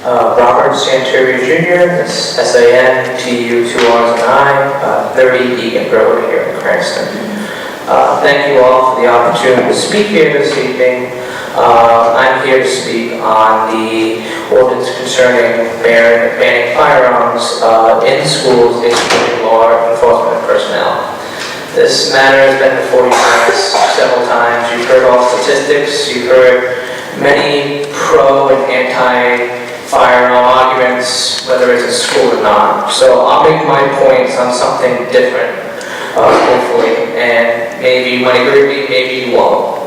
Robert Santeria Jr., that's SANTU 2 R's and I, 30 Egan Road here in Cranston. Thank you all for the opportunity to speak here this evening. I'm here to speak on the ordinance concerning banning firearms in schools, excluding law enforcement personnel. This matter has been before you guys several times. You've heard all statistics. You've heard many pro and anti-firearm arguments, whether it's in school or not. So I'll make my points on something different, hopefully, and maybe you might agree with me, maybe you won't.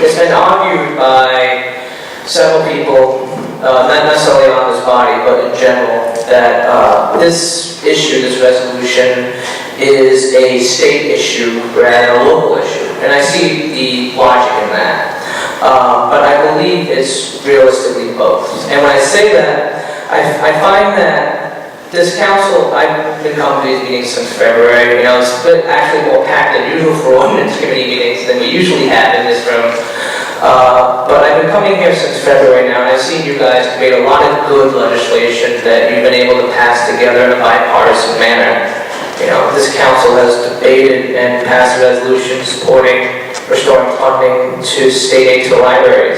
It's been argued by several people, not necessarily on this body, but in general, that this issue, this resolution, is a state issue rather than a local issue. And I see the logic in that. But I believe it's realistically both. And when I say that, I find that this council, I've been coming to these meetings since February. You know, it's been actually more packed than usual for ordinance committee meetings than we usually have in this room. But I've been coming here since February now, and I've seen you guys debate a lot of good legislation that you've been able to pass together in a bipartisan manner. You know, this council has debated and passed a resolution supporting restoring funding to state aid to libraries.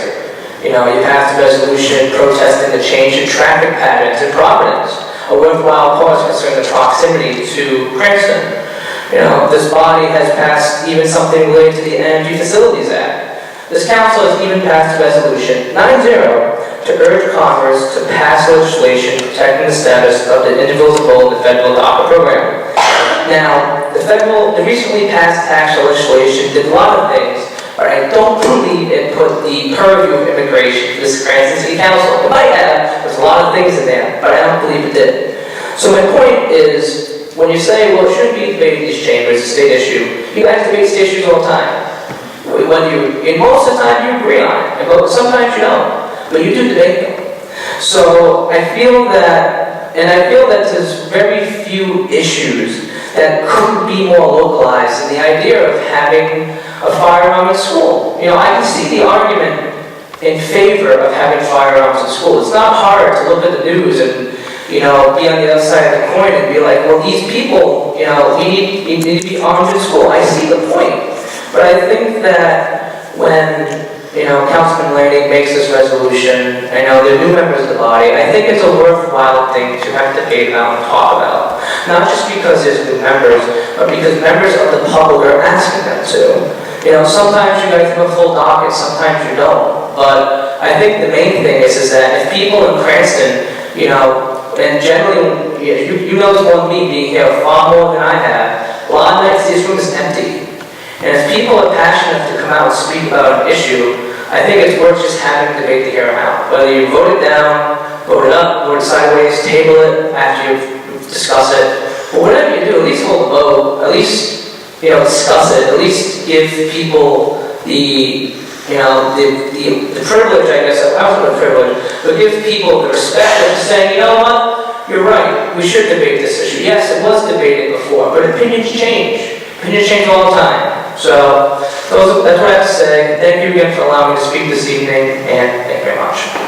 You know, you passed a resolution protesting the change in traffic patterns in Providence, a worthwhile cause concerning the proximity to Cranston. You know, this body has passed even something related to the Energy Facilities Act. This council has even passed a resolution, 9-0, to urge Congress to pass legislation protecting the status of the individuals enrolled in the federal DACA program. Now, the recently passed tax legislation did a lot of things, but I don't believe it put the purview of immigration to this Cranston City Council. It might have, there's a lot of things in there, but I don't believe it did. So my point is, when you say, well, it shouldn't be debated in these chambers, it's a state issue, you guys debate state issues all the time. And most of the time you agree on it, but sometimes you don't, but you do debate them. So I feel that there's very few issues that couldn't be more localized in the idea of having a firearm in school. You know, I can see the argument in favor of having firearms in school. It's not hard to look at the news and, you know, be on the other side of the coin and be like, well, these people, you know, we need to be armed in school. I see the point. But I think that when, you know, Councilman Lanning makes this resolution, I know they're new members of the body, I think it's a worthwhile thing to have to debate about and talk about. Not just because there's new members, but because members of the public are asking them to. You know, sometimes you guys have a full docket, sometimes you don't. But I think the main thing is that if people in Cranston, you know, and generally, you know this more than me being here far more than I have, a lot of nights this room is empty. And if people are passionate enough to come out and speak about an issue, I think it's worth just having a debate to hear them out. Whether you vote it down, vote it up, vote it sideways, table it after you discuss it, but whatever you do, at least hold a vote, at least, you know, discuss it, at least give people the, you know, the privilege, I guess, I was going to privilege, but give people the respect of saying, you know what, you're right, we should debate this issue. Yes, it was debated before, but opinions change. Opinions change all the time. So that's what I have to say. Thank you again for allowing me to speak this evening, and thank you very much.